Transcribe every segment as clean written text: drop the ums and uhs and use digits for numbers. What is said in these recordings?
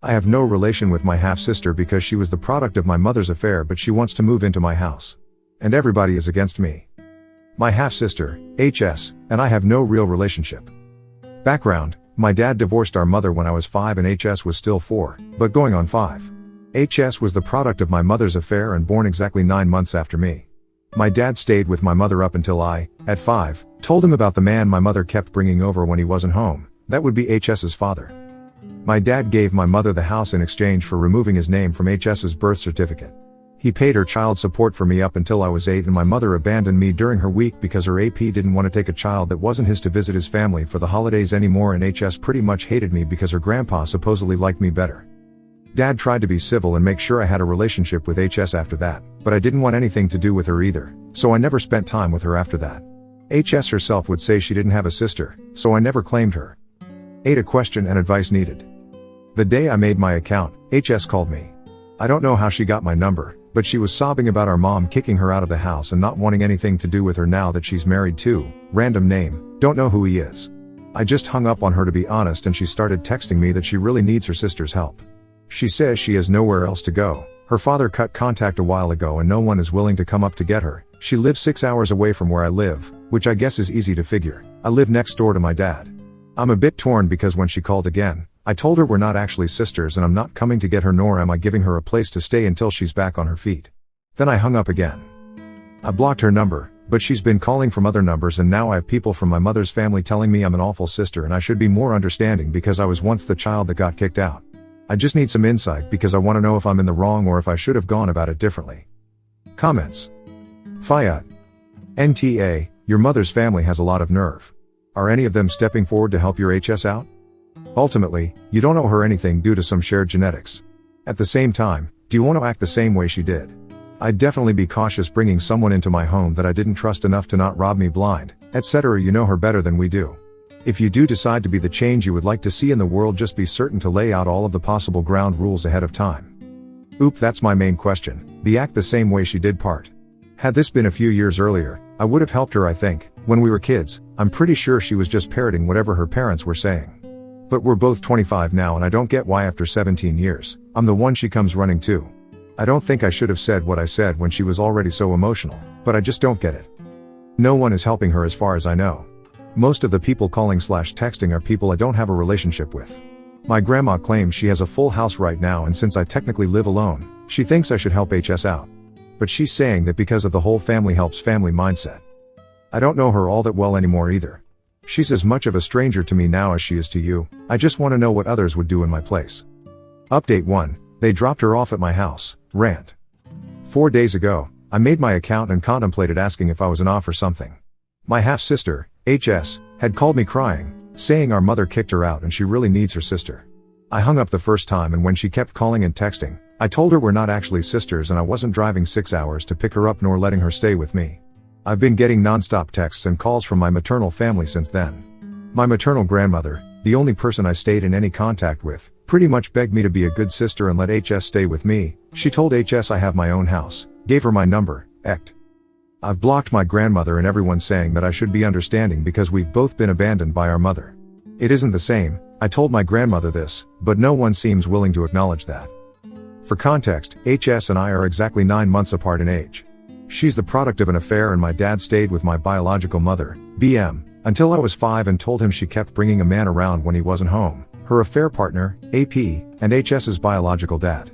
I have no relation with my half-sister because she was the product of my mother's affair, but she wants to move into my house. And everybody is against me. My half-sister, HS, and I have no real relationship. Background: my dad divorced our mother when I was 5 and HS was still 4, but going on 5. HS was the product of my mother's affair and born exactly 9 months after me. My dad stayed with my mother up until I, at 5, told him about the man my mother kept bringing over when he wasn't home. That would be HS's father. My dad gave my mother the house in exchange for removing his name from HS's birth certificate. He paid her child support for me up until I was 8, and my mother abandoned me during her week because her AP didn't want to take a child that wasn't his to visit his family for the holidays anymore, and HS pretty much hated me because her grandpa supposedly liked me better. Dad tried to be civil and make sure I had a relationship with HS after that, but I didn't want anything to do with her either, so I never spent time with her after that. HS herself would say she didn't have a sister, so I never claimed her. 8. A question and advice needed. The day I made my account, HS called me. I don't know how she got my number, but she was sobbing about our mom kicking her out of the house and not wanting anything to do with her now that she's married to, random name, don't know who he is. I just hung up on her to be honest, and she started texting me that she really needs her sister's help. She says she has nowhere else to go. Her father cut contact a while ago and no one is willing to come up to get her. She lives 6 hours away from where I live, which I guess is easy to figure. I live next door to my dad. I'm a bit torn because when she called again, I told her we're not actually sisters and I'm not coming to get her, nor am I giving her a place to stay until she's back on her feet. Then I hung up again. I blocked her number, but she's been calling from other numbers, and now I have people from my mother's family telling me I'm an awful sister and I should be more understanding because I was once the child that got kicked out. I just need some insight because I want to know if I'm in the wrong or if I should have gone about it differently. Comments. Fiat. NTA, your mother's family has a lot of nerve. Are any of them stepping forward to help your HS out? Ultimately, you don't owe her anything due to some shared genetics. At the same time, do you want to act the same way she did? I'd definitely be cautious bringing someone into my home that I didn't trust enough to not rob me blind, etc. You know her better than we do. If you do decide to be the change you would like to see in the world, just be certain to lay out all of the possible ground rules ahead of time. Oop, that's my main question, the act the same way she did part. Had this been a few years earlier, I would have helped her, I think. When we were kids, I'm pretty sure she was just parroting whatever her parents were saying. But we're both 25 now and I don't get why after 17 years, I'm the one she comes running to. I don't think I should have said what I said when she was already so emotional, but I just don't get it. No one is helping her as far as I know. Most of the people calling/texting are people I don't have a relationship with. My grandma claims she has a full house right now, and since I technically live alone, she thinks I should help HS out. But she's saying that because of the whole family helps family mindset. I don't know her all that well anymore either. She's as much of a stranger to me now as she is to you. I just want to know what others would do in my place. Update 1. They dropped her off at my house. Rant. 4 days ago, I made my account and contemplated asking if I was an off or something. My half-sister, HS, had called me crying, saying our mother kicked her out and she really needs her sister. I hung up the first time, and when she kept calling and texting, I told her we're not actually sisters and I wasn't driving 6 hours to pick her up nor letting her stay with me. I've been getting non-stop texts and calls from my maternal family since then. My maternal grandmother, the only person I stayed in any contact with, pretty much begged me to be a good sister and let HS stay with me. She told HS I have my own house, gave her my number, ect. I've blocked my grandmother and everyone saying that I should be understanding because we've both been abandoned by our mother. It isn't the same. I told my grandmother this, but no one seems willing to acknowledge that. For context, HS and I are exactly 9 months apart in age. She's the product of an affair and my dad stayed with my biological mother, BM, until I was 5 and told him she kept bringing a man around when he wasn't home, her affair partner, AP, and HS's biological dad.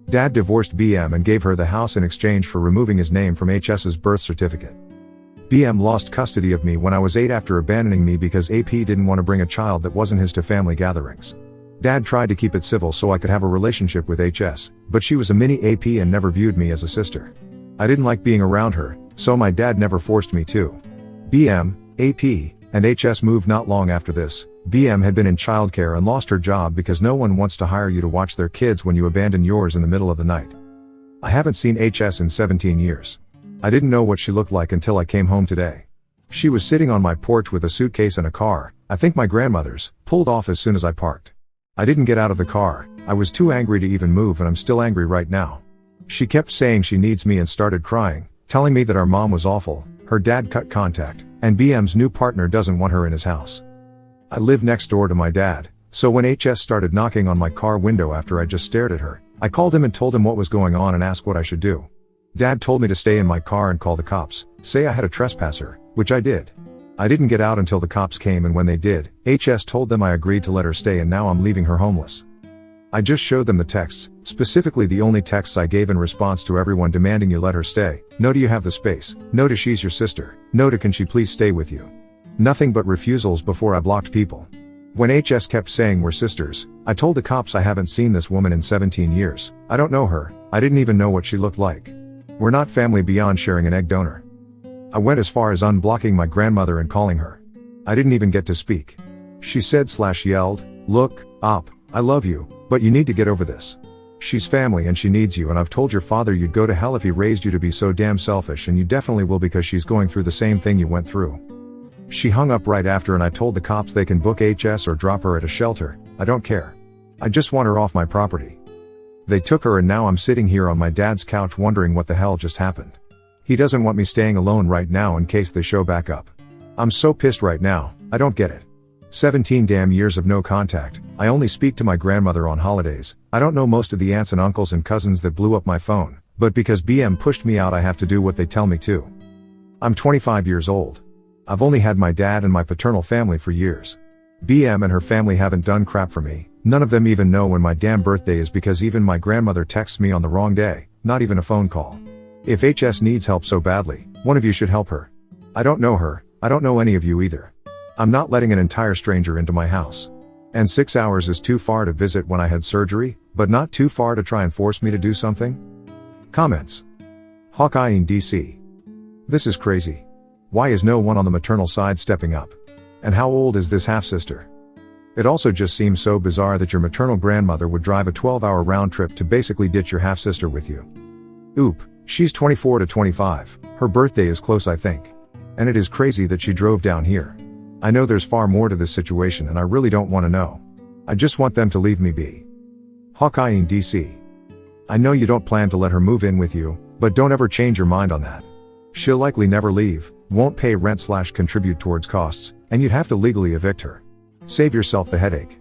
Dad divorced BM and gave her the house in exchange for removing his name from HS's birth certificate. BM lost custody of me when I was 8 after abandoning me because AP didn't want to bring a child that wasn't his to family gatherings. Dad tried to keep it civil so I could have a relationship with HS, but she was a mini AP and never viewed me as a sister. I didn't like being around her, so my dad never forced me to. BM, AP, and HS moved not long after this. BM had been in childcare and lost her job because no one wants to hire you to watch their kids when you abandon yours in the middle of the night. I haven't seen HS in 17 years. I didn't know what she looked like until I came home today. She was sitting on my porch with a suitcase and a car, I think my grandmother's, pulled off as soon as I parked. I didn't get out of the car. I was too angry to even move, and I'm still angry right now. She kept saying she needs me and started crying, telling me that our mom was awful, her dad cut contact, and BM's new partner doesn't want her in his house. I live next door to my dad, So when HS started knocking on my car window after I just stared at her, I called him and told him what was going on and asked what I should do. Dad told me to stay in my car and call the cops, say I had a trespasser, which I did. I didn't get out until the cops came, and when they did, HS told them I agreed to let her stay, and now I'm leaving her homeless. I just showed them the texts, specifically the only texts I gave in response to everyone demanding you let her stay. No, do you have the space? No, to she's your sister. No, to can she please stay with you? Nothing but refusals before I blocked people. When HS kept saying we're sisters, I told the cops I haven't seen this woman in 17 years. I don't know her. I didn't even know what she looked like. We're not family beyond sharing an egg donor. I went as far as unblocking my grandmother and calling her. I didn't even get to speak. She said/yelled, "Look, Op, I love you, but you need to get over this. She's family and she needs you, and I've told your father you'd go to hell if he raised you to be so damn selfish, and you definitely will because she's going through the same thing you went through." She hung up right after, and I told the cops they can book HS or drop her at a shelter. I don't care. I just want her off my property. They took her, and now I'm sitting here on my dad's couch wondering what the hell just happened. He doesn't want me staying alone right now in case they show back up. I'm so pissed right now, I don't get it. 17 damn years of no contact. I only speak to my grandmother on holidays. I don't know most of the aunts and uncles and cousins that blew up my phone, but because BM pushed me out I have to do what they tell me to. I'm 25 years old. I've only had my dad and my paternal family for years. BM and her family haven't done crap for me. None of them even know when my damn birthday is, because even my grandmother texts me on the wrong day, not even a phone call. If HS needs help so badly, one of you should help her. I don't know her. I don't know any of you either. I'm not letting an entire stranger into my house. And 6 hours is too far to visit when I had surgery, but not too far to try and force me to do something? Comments. Hawkeye in DC. This is crazy. Why is no one on the maternal side stepping up? And how old is this half-sister? It also just seems so bizarre that your maternal grandmother would drive a 12-hour round trip to basically ditch your half-sister with you. Oop, she's 24 to 25, her birthday is close I think. And it is crazy that she drove down here. I know there's far more to this situation and I really don't want to know. I just want them to leave me be. Hawkeye in DC. I know you don't plan to let her move in with you, but don't ever change your mind on that. She'll likely never leave, won't pay rent/contribute towards costs, and you'd have to legally evict her. Save yourself the headache.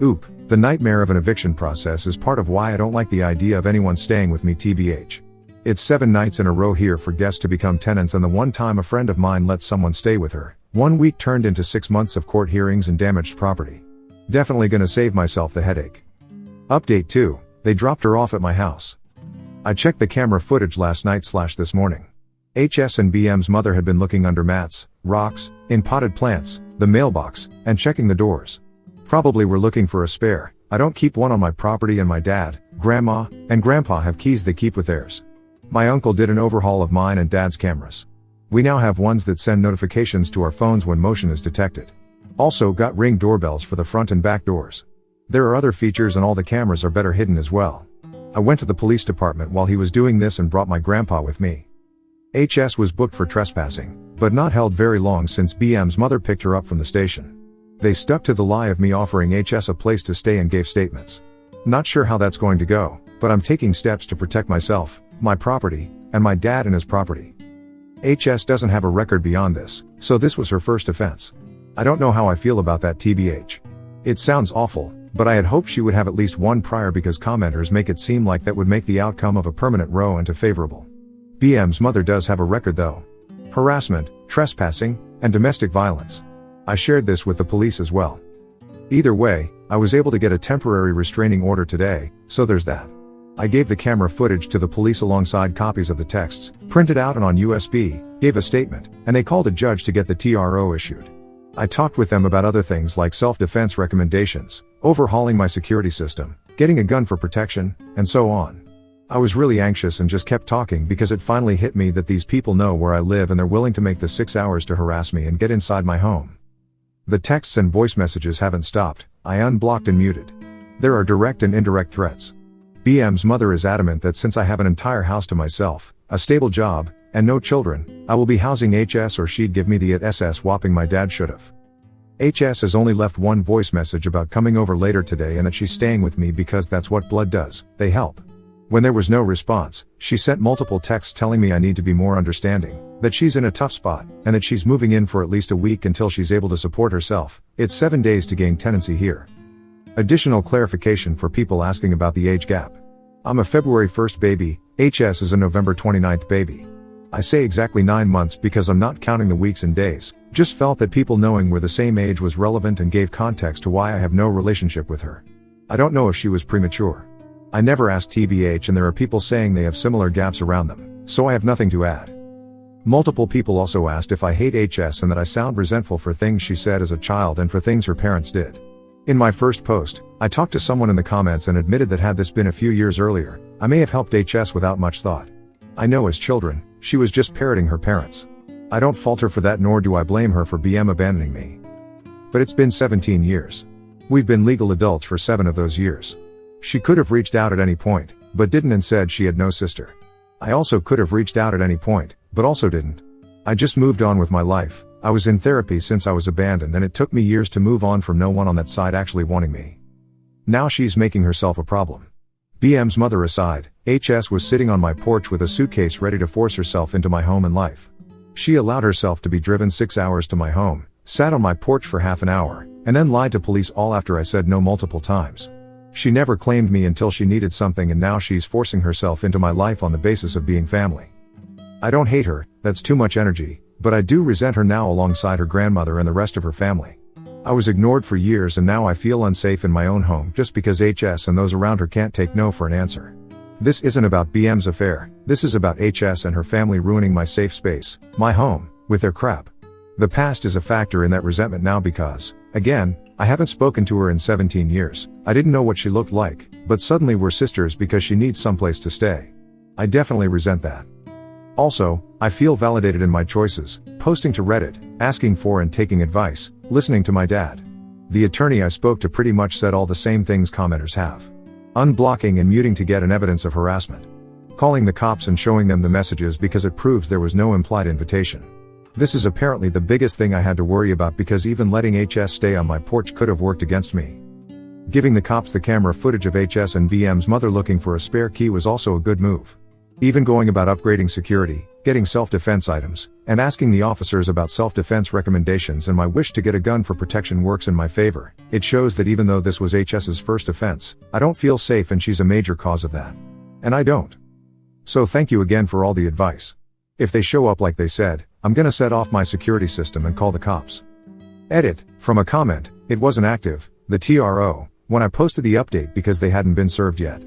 Oop, the nightmare of an eviction process is part of why I don't like the idea of anyone staying with me tbh. It's 7 nights in a row here for guests to become tenants, and the one time a friend of mine let someone stay with her, 1 week turned into 6 months of court hearings and damaged property. Definitely gonna save myself the headache. Update 2, they dropped her off at my house. I checked the camera footage last night/this morning. HS and BM's mother had been looking under mats, rocks, in potted plants, the mailbox, and checking the doors. Probably were looking for a spare. I don't keep one on my property, and my dad, grandma, and grandpa have keys they keep with theirs. My uncle did an overhaul of mine and dad's cameras. We now have ones that send notifications to our phones when motion is detected. Also got Ring doorbells for the front and back doors. There are other features, and all the cameras are better hidden as well. I went to the police department while he was doing this and brought my grandpa with me. HS was booked for trespassing, but not held very long since BM's mother picked her up from the station. They stuck to the lie of me offering HS a place to stay and gave statements. Not sure how that's going to go, but I'm taking steps to protect myself, my property, and my dad and his property. HS doesn't have a record beyond this, so this was her first offense. I don't know how I feel about that tbh. It sounds awful, but I had hoped she would have at least one prior, because commenters make it seem like that would make the outcome of a permanent row into favorable. BM's mother does have a record though. Harassment, trespassing, and domestic violence. I shared this with the police as well. Either way, I was able to get a temporary restraining order today, so there's that. I gave the camera footage to the police alongside copies of the texts, printed out and on USB, gave a statement, and they called a judge to get the TRO issued. I talked with them about other things like self-defense recommendations, overhauling my security system, getting a gun for protection, and so on. I was really anxious and just kept talking because it finally hit me that these people know where I live and they're willing to make the 6 hours to harass me and get inside my home. The texts and voice messages haven't stopped. I unblocked and muted. There are direct and indirect threats. BM's mother is adamant that since I have an entire house to myself, a stable job, and no children, I will be housing HS or she'd give me the SS whopping my dad should've. HS has only left one voice message about coming over later today and that she's staying with me because that's what blood does, they help. When there was no response, she sent multiple texts telling me I need to be more understanding, that she's in a tough spot, and that she's moving in for at least a week until she's able to support herself. It's 7 days to gain tenancy here. Additional clarification for people asking about the age gap. I'm a February 1st baby, HS is a November 29th baby. I say exactly 9 months because I'm not counting the weeks and days, just felt that people knowing we're the same age was relevant and gave context to why I have no relationship with her. I don't know if she was premature. I never asked TBH and there are people saying they have similar gaps around them, so I have nothing to add. Multiple people also asked if I hate HS and that I sound resentful for things she said as a child and for things her parents did. In my first post, I talked to someone in the comments and admitted that had this been a few years earlier, I may have helped HS without much thought. I know as children, she was just parroting her parents. I don't fault her for that nor do I blame her for BM abandoning me. But it's been 17 years. We've been legal adults for 7 of those years. She could have reached out at any point, but didn't and said she had no sister. I also could have reached out at any point, but also didn't. I just moved on with my life. I was in therapy since I was abandoned and it took me years to move on from no one on that side actually wanting me. Now she's making herself a problem. BM's mother aside, HS was sitting on my porch with a suitcase ready to force herself into my home and life. She allowed herself to be driven 6 hours to my home, sat on my porch for half an hour, and then lied to police all after I said no multiple times. She never claimed me until she needed something and now she's forcing herself into my life on the basis of being family. I don't hate her, that's too much energy, but I do resent her now alongside her grandmother and the rest of her family. I was ignored for years and now I feel unsafe in my own home just because HS and those around her can't take no for an answer. This isn't about BM's affair, this is about HS and her family ruining my safe space, my home, with their crap. The past is a factor in that resentment now because, again, I haven't spoken to her in 17 years, I didn't know what she looked like, but suddenly we're sisters because she needs someplace to stay. I definitely resent that. Also, I feel validated in my choices, posting to Reddit, asking for and taking advice, listening to my dad. The attorney I spoke to pretty much said all the same things commenters have. Unblocking and muting to get an evidence of harassment. Calling the cops and showing them the messages because it proves there was no implied invitation. This is apparently the biggest thing I had to worry about because even letting HS stay on my porch could have worked against me. Giving the cops the camera footage of HS and BM's mother looking for a spare key was also a good move. Even going about upgrading security, getting self-defense items, and asking the officers about self-defense recommendations and my wish to get a gun for protection works in my favor. It shows that even though this was HS's first offense, I don't feel safe and she's a major cause of that. And I don't. So thank you again for all the advice. If they show up like they said, I'm gonna set off my security system and call the cops. Edit, from a comment, it wasn't active, the TRO, when I posted the update because they hadn't been served yet.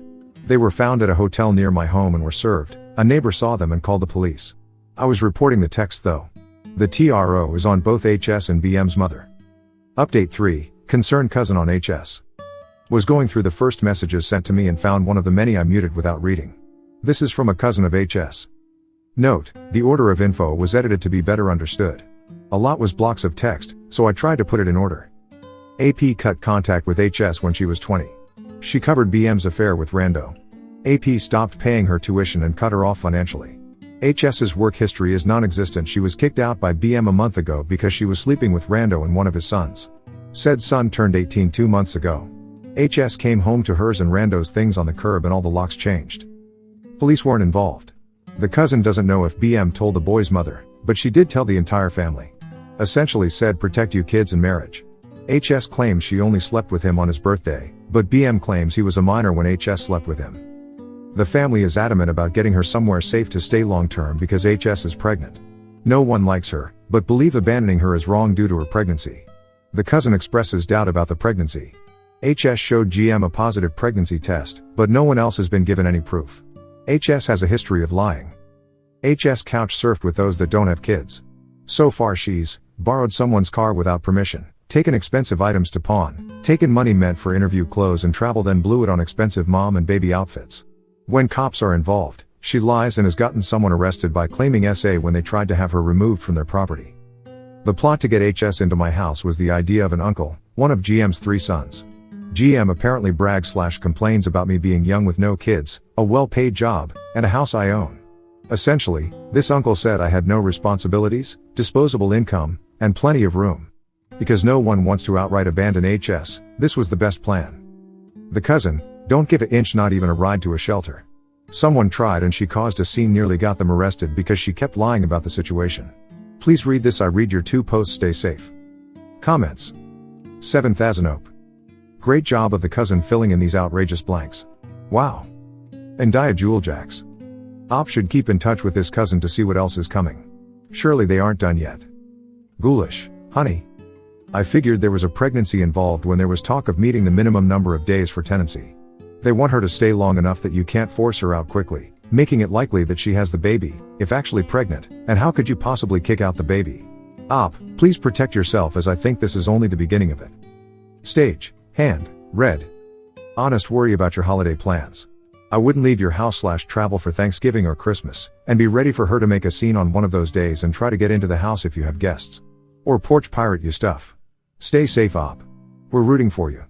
They were found at a hotel near my home and were served. A neighbor saw them and called the police. I was reporting the text though. The TRO is on both HS and BM's mother. Update 3, concerned cousin on HS. Was going through the first messages sent to me and found one of the many I muted without reading. This is from a cousin of HS. Note, the order of info was edited to be better understood. A lot was blocks of text, so I tried to put it in order. AP cut contact with HS when she was 20. She covered BM's affair with Rando. AP stopped paying her tuition and cut her off financially. HS's work history is non-existent. She was kicked out by BM a month ago because she was sleeping with Rando and one of his sons. Said son turned 18 2 months ago. HS came home to hers and Rando's things on the curb and all the locks changed. Police weren't involved. The cousin doesn't know if BM told the boy's mother, but she did tell the entire family. Essentially said protect you kids and marriage. HS claims she only slept with him on his birthday, but BM claims he was a minor when HS slept with him. The family is adamant about getting her somewhere safe to stay long-term because HS is pregnant. No one likes her, but believe abandoning her is wrong due to her pregnancy. The cousin expresses doubt about the pregnancy. HS showed GM a positive pregnancy test, but no one else has been given any proof. HS has a history of lying. HS couch surfed with those that don't have kids. So far she's borrowed someone's car without permission, taken expensive items to pawn, taken money meant for interview clothes and travel then blew it on expensive mom and baby outfits. When cops are involved, she lies and has gotten someone arrested by claiming SA when they tried to have her removed from their property. The plot to get HS into my house was the idea of an uncle, one of GM's 3 sons. GM apparently brags/complains about me being young with no kids, a well-paid job, and a house I own. Essentially, this uncle said I had no responsibilities, disposable income, and plenty of room. Because no one wants to outright abandon HS, this was the best plan. The cousin, don't give an inch, not even a ride to a shelter. Someone tried and she caused a scene, nearly got them arrested because she kept lying about the situation. Please read this. I read your 2 posts. Stay safe. Comments. 7th Azanope. Great job of the cousin filling in these outrageous blanks. Wow. And Dia Jewel Jacks. Op should keep in touch with this cousin to see what else is coming. Surely they aren't done yet. Ghoulish, honey. I figured there was a pregnancy involved when there was talk of meeting the minimum number of days for tenancy. They want her to stay long enough that you can't force her out quickly, making it likely that she has the baby, if actually pregnant, and how could you possibly kick out the baby? Op, please protect yourself as I think this is only the beginning of it. Stage, hand, red. Honest worry about your holiday plans. I wouldn't leave your house/travel for Thanksgiving or Christmas, and be ready for her to make a scene on one of those days and try to get into the house if you have guests. Or porch pirate you stuff. Stay safe, Op. We're rooting for you.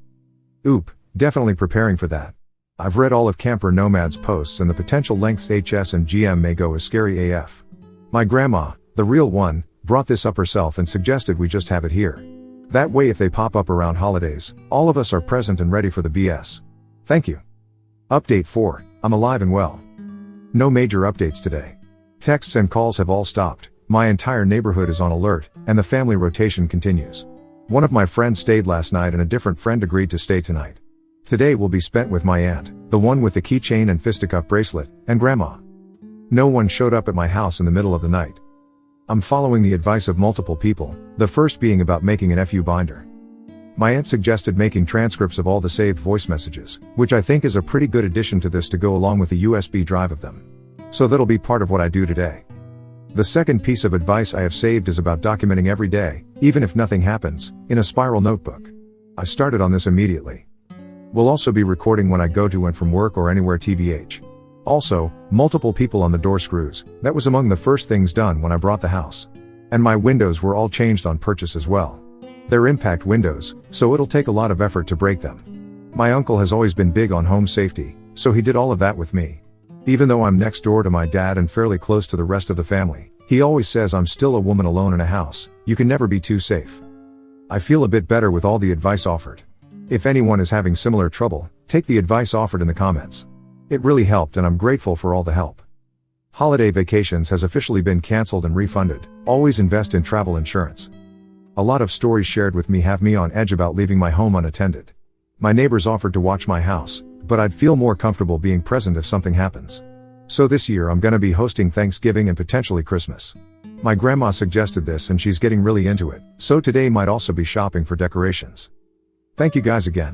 Oop, definitely preparing for that. I've read all of Camper Nomad's posts and the potential lengths HS and GM may go as scary AF. My grandma, the real one, brought this up herself and suggested we just have it here. That way if they pop up around holidays, all of us are present and ready for the BS. Thank you. Update 4, I'm alive and well. No major updates today. Texts and calls have all stopped, my entire neighborhood is on alert, and the family rotation continues. One of my friends stayed last night and a different friend agreed to stay tonight. Today will be spent with my aunt, the one with the keychain and fisticuff bracelet, and grandma. No one showed up at my house in the middle of the night. I'm following the advice of multiple people, the first being about making an FU binder. My aunt suggested making transcripts of all the saved voice messages, which I think is a pretty good addition to this to go along with the USB drive of them. So that'll be part of what I do today. The second piece of advice I have saved is about documenting every day, even if nothing happens, in a spiral notebook. I started on this immediately. We'll also be recording when I go to and from work or anywhere TBH. Also, multiple people on the door screws, that was among the first things done when I bought the house. And my windows were all changed on purchase as well. They're impact windows, so it'll take a lot of effort to break them. My uncle has always been big on home safety, so he did all of that with me. Even though I'm next door to my dad and fairly close to the rest of the family, he always says I'm still a woman alone in a house, you can never be too safe. I feel a bit better with all the advice offered. If anyone is having similar trouble, take the advice offered in the comments. It really helped and I'm grateful for all the help. Holiday vacations has officially been cancelled and refunded, always invest in travel insurance. A lot of stories shared with me have me on edge about leaving my home unattended. My neighbors offered to watch my house, but I'd feel more comfortable being present if something happens. So this year I'm gonna be hosting Thanksgiving and potentially Christmas. My grandma suggested this and she's getting really into it, so today might also be shopping for decorations. Thank you guys again.